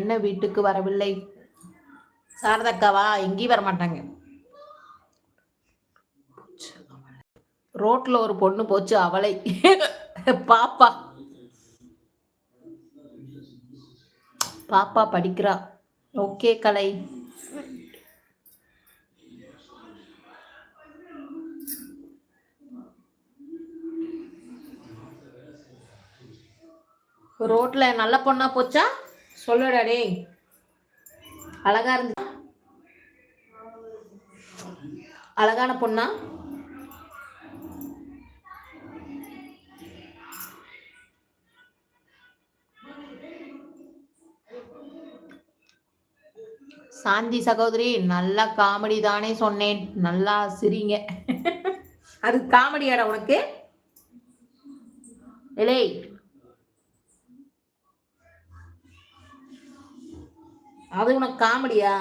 என்ன வீட்டுக்கு வரவில்லை? சாரதக்காவா? எங்கேயும் வர மாட்டாங்க. ரோட்ல ஒரு பொண்ணு போச்சு, அவளை. பாப்பா பாப்பா படிக்கிறா. ஓகே கலை. ரோட்ல நல்ல பொண்ணா போச்சா? சொல்லுடா டேய். அழகா இருந்து, அழகான பொண்ணா? சாந்தி சகோதரி, நல்லா காமெடி தானே சொன்னேன், நல்லா சிரிங்க. அது காமெடியாடா உனக்கு? இல்லை, அது உனக்கு காமெடியா?